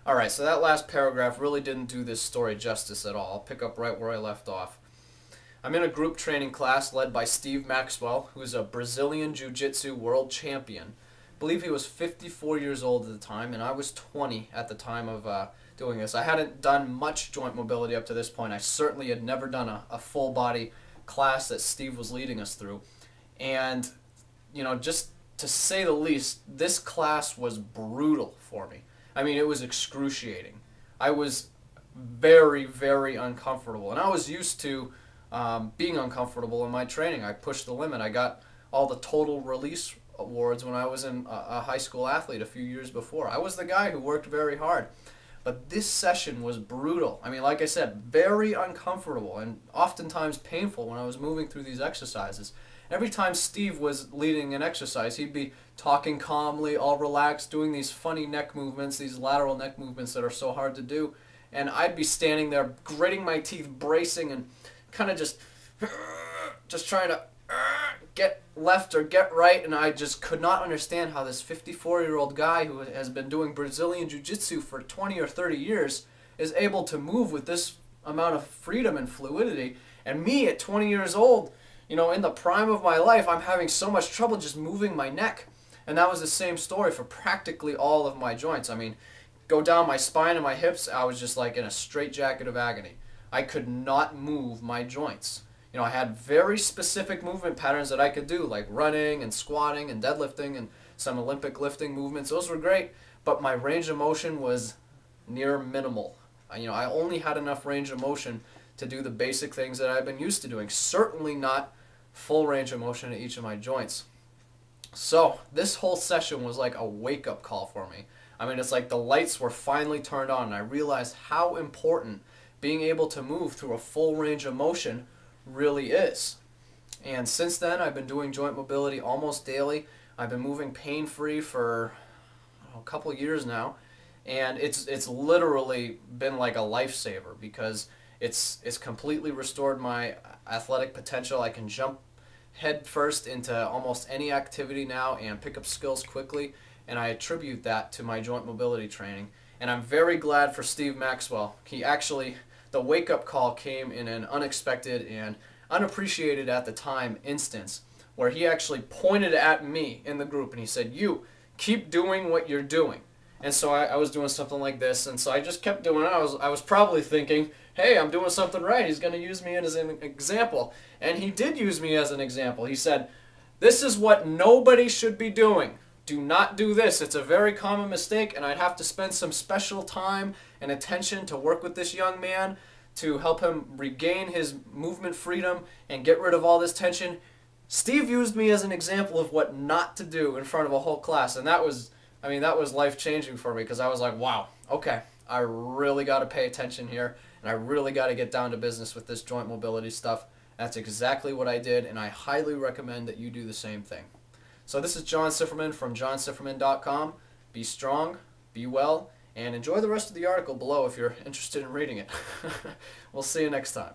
Alright, so that last paragraph really didn't do this story justice at all. I'll pick up right where I left off. I'm in a group training class led by Steve Maxwell, who's a Brazilian Jiu-Jitsu world champion. I believe he was 54 years old at the time, and I was 20 at the time of doing this. I hadn't done much joint mobility up to this point. I certainly had never done a full body class that Steve was leading us through. And, just to say the least, this class was brutal for me. I mean, it was excruciating. I was very, very uncomfortable. And I was used to being uncomfortable in my training. I pushed the limit. I got all the total release awards when I was a high school athlete a few years before. I was the guy who worked very hard. But this session was brutal. I mean, like I said, very uncomfortable and oftentimes painful when I was moving through these exercises. Every time Steve was leading an exercise, he'd be talking calmly, all relaxed, doing these funny neck movements, these lateral neck movements that are so hard to do. And I'd be standing there, gritting my teeth, bracing, and kind of just trying to get left or get right. And I just could not understand how this 54-year-old guy who has been doing Brazilian Jiu-Jitsu for 20 or 30 years is able to move with this amount of freedom and fluidity. And me at 20 years old, in the prime of my life, I'm having so much trouble just moving my neck. And that was the same story for practically all of my joints. I mean, go down my spine and my hips, I was just like in a straitjacket of agony. I could not move my joints. I had very specific movement patterns that I could do, like running and squatting and deadlifting and some Olympic lifting movements. Those were great, but my range of motion was near minimal. I only had enough range of motion to do the basic things that I've been used to doing. Certainly not full range of motion at each of my joints. So this whole session was like a wake-up call for me. I mean, it's like the lights were finally turned on, and I realized how important being able to move through a full range of motion really is. And since then, I've been doing joint mobility almost daily. I've been moving pain-free for a couple of years now, and it's literally been like a lifesaver because it's completely restored my athletic potential. I can jump head first into almost any activity now and pick up skills quickly, and I attribute that to my joint mobility training. And I'm very glad for Steve Maxwell. The wake-up call came in an unexpected and unappreciated at the time instance where he actually pointed at me in the group and he said, "You, keep doing what you're doing." And so I was doing something like this, and so I just kept doing it. I was probably thinking, hey, I'm doing something right. He's going to use me as an example. And he did use me as an example. He said, "This is what nobody should be doing. Do not do this. It's a very common mistake, and I'd have to spend some special time and attention to work with this young man to help him regain his movement freedom and get rid of all this tension." Steve used me as an example of what not to do in front of a whole class, and that was life-changing for me because I was like, wow, okay, I really got to pay attention here, and I really got to get down to business with this joint mobility stuff. That's exactly what I did, and I highly recommend that you do the same thing. So this is John Sifferman from johnsifferman.com. Be strong, be well, and enjoy the rest of the article below if you're interested in reading it. We'll see you next time.